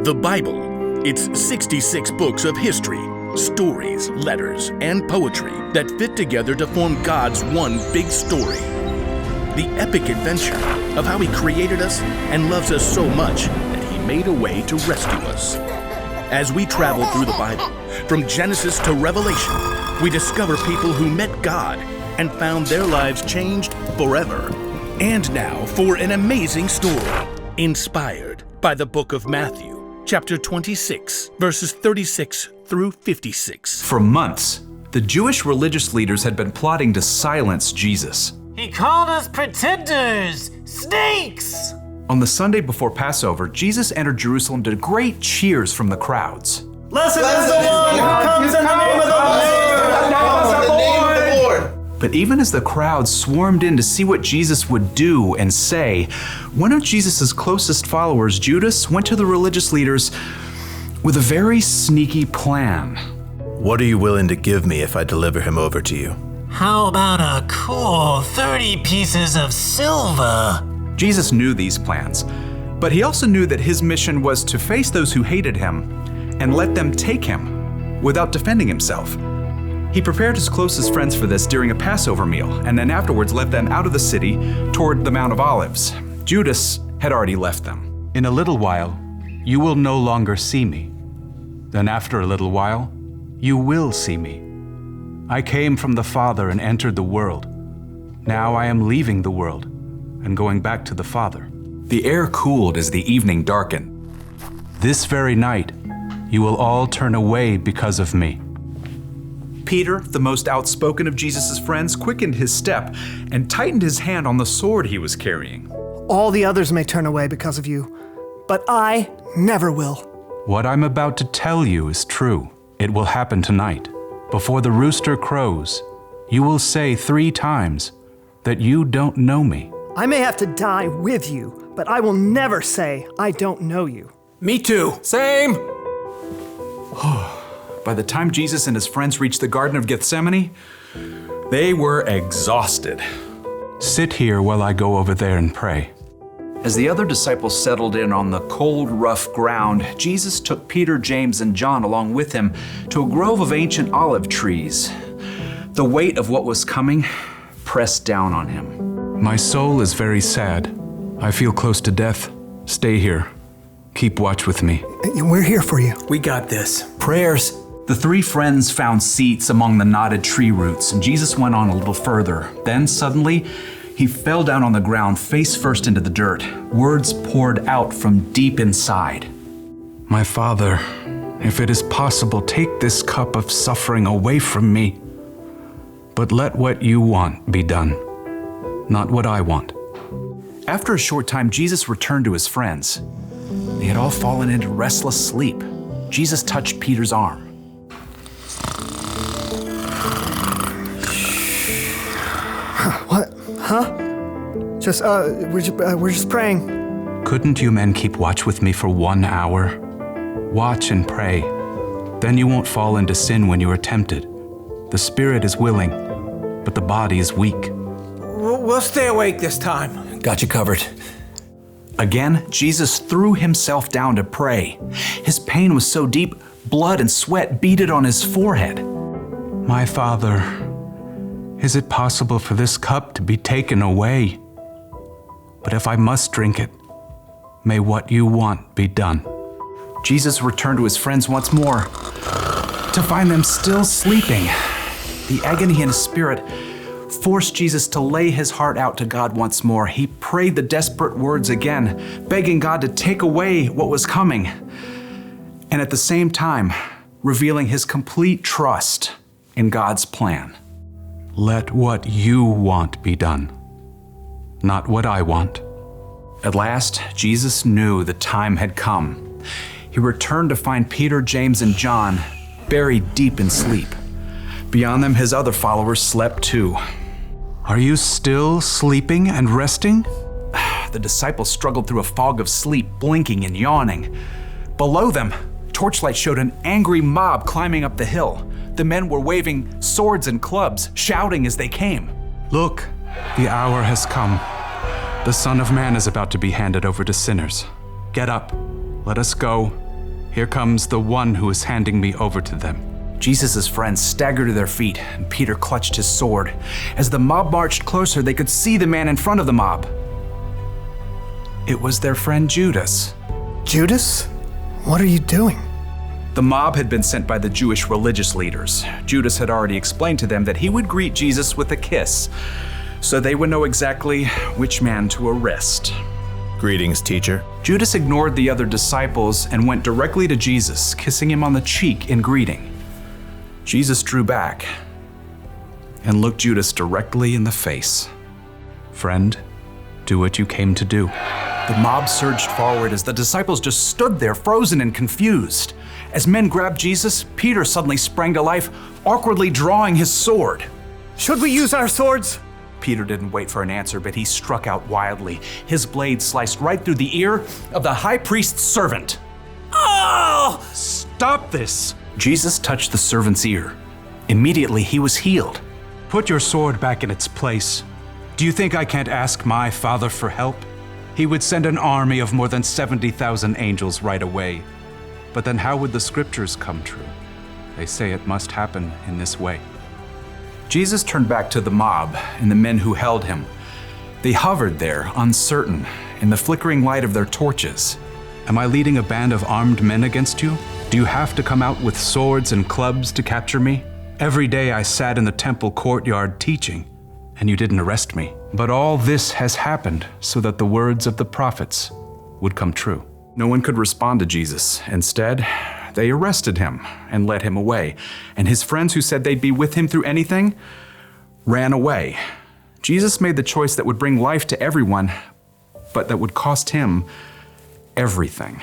The Bible. It's 66 books of history, stories, letters, and poetry that fit together to form God's one big story. The epic adventure of how He created us and loves us so much that He made a way to rescue us. As we travel through the Bible, from Genesis to Revelation, we discover people who met God and found their lives changed forever. And now for an amazing story, inspired by the book of Matthew, chapter 26, verses 36 through 56. For months, the Jewish religious leaders had been plotting to silence Jesus. He called us pretenders, snakes! On the Sunday before Passover, Jesus entered Jerusalem to great cheers from the crowds. Blessed is the one who comes in the name of the Lord! But even as the crowd swarmed in to see what Jesus would do and say, one of Jesus' closest followers, Judas, went to the religious leaders with a very sneaky plan. What are you willing to give me if I deliver him over to you? How about a cool 30 pieces of silver? Jesus knew these plans, but he also knew that his mission was to face those who hated him and let them take him without defending himself. He prepared his closest friends for this during a Passover meal, and then afterwards led them out of the city toward the Mount of Olives. Judas had already left them. In a little while, you will no longer see me. Then after a little while, you will see me. I came from the Father and entered the world. Now I am leaving the world and going back to the Father. The air cooled as the evening darkened. This very night, you will all turn away because of me. Peter, the most outspoken of Jesus' friends, quickened his step and tightened his hand on the sword he was carrying. All the others may turn away because of you, but I never will. What I'm about to tell you is true. It will happen tonight. Before the rooster crows, you will say 3 times that you don't know me. I may have to die with you, but I will never say I don't know you. Me too. Same. By the time Jesus and his friends reached the Garden of Gethsemane, they were exhausted. Sit here while I go over there and pray. As the other disciples settled in on the cold, rough ground, Jesus took Peter, James, and John along with him to a grove of ancient olive trees. The weight of what was coming pressed down on him. My soul is very sad. I feel close to death. Stay here. Keep watch with me. We're here for you. We got this. Prayers. The 3 friends found seats among the knotted tree roots, and Jesus went on a little further. Then suddenly, he fell down on the ground, face first into the dirt. Words poured out from deep inside. My Father, if it is possible, take this cup of suffering away from me. But let what you want be done, not what I want. After a short time, Jesus returned to his friends. They had all fallen into restless sleep. Jesus touched Peter's arm. What? Huh? We're just praying. Couldn't you men keep watch with me for 1 hour? Watch and pray. Then you won't fall into sin when you are tempted. The spirit is willing, but the body is weak. We'll stay awake this time. Got you covered. Again, Jesus threw himself down to pray. His pain was so deep, blood and sweat beaded on his forehead. My Father, is it possible for this cup to be taken away? But if I must drink it, may what you want be done. Jesus returned to his friends once more to find them still sleeping. The agony in his spirit forced Jesus to lay his heart out to God once more. He prayed the desperate words again, begging God to take away what was coming, and at the same time, revealing his complete trust in God's plan. Let what you want be done, not what I want. At last, Jesus knew the time had come. He returned to find Peter, James, and John buried deep in sleep. Beyond them, his other followers slept too. Are you still sleeping and resting? The disciples struggled through a fog of sleep, blinking and yawning. Below them, torchlight showed an angry mob climbing up the hill. The men were waving swords and clubs, shouting as they came. Look, the hour has come. The Son of Man is about to be handed over to sinners. Get up, let us go, Here comes the one who is handing me over to them. Jesus' friends staggered to their feet, and Peter clutched his sword. As the mob marched closer, they could see the man in front of the mob. It was their friend Judas. Judas? What are you doing? The mob had been sent by the Jewish religious leaders. Judas had already explained to them that he would greet Jesus with a kiss, so they would know exactly which man to arrest. Greetings, teacher. Judas ignored the other disciples and went directly to Jesus, kissing him on the cheek in greeting. Jesus drew back and looked Judas directly in the face. Friend, do what you came to do. The mob surged forward as the disciples just stood there, frozen and confused. As men grabbed Jesus, Peter suddenly sprang to life, awkwardly drawing his sword. Should we use our swords? Peter didn't wait for an answer, but he struck out wildly. His blade sliced right through the ear of the high priest's servant. Oh! Stop this! Jesus touched the servant's ear. Immediately, he was healed. Put your sword back in its place. Do you think I can't ask my Father for help? He would send an army of more than 70,000 angels right away. But then how would the scriptures come true? They say it must happen in this way. Jesus turned back to the mob and the men who held him. They hovered there, uncertain, in the flickering light of their torches. Am I leading a band of armed men against you? Do you have to come out with swords and clubs to capture me? Every day I sat in the temple courtyard teaching, and you didn't arrest me. But all this has happened so that the words of the prophets would come true. No one could respond to Jesus. Instead, they arrested him and led him away. And his friends who said they'd be with him through anything ran away. Jesus made the choice that would bring life to everyone, but that would cost him everything.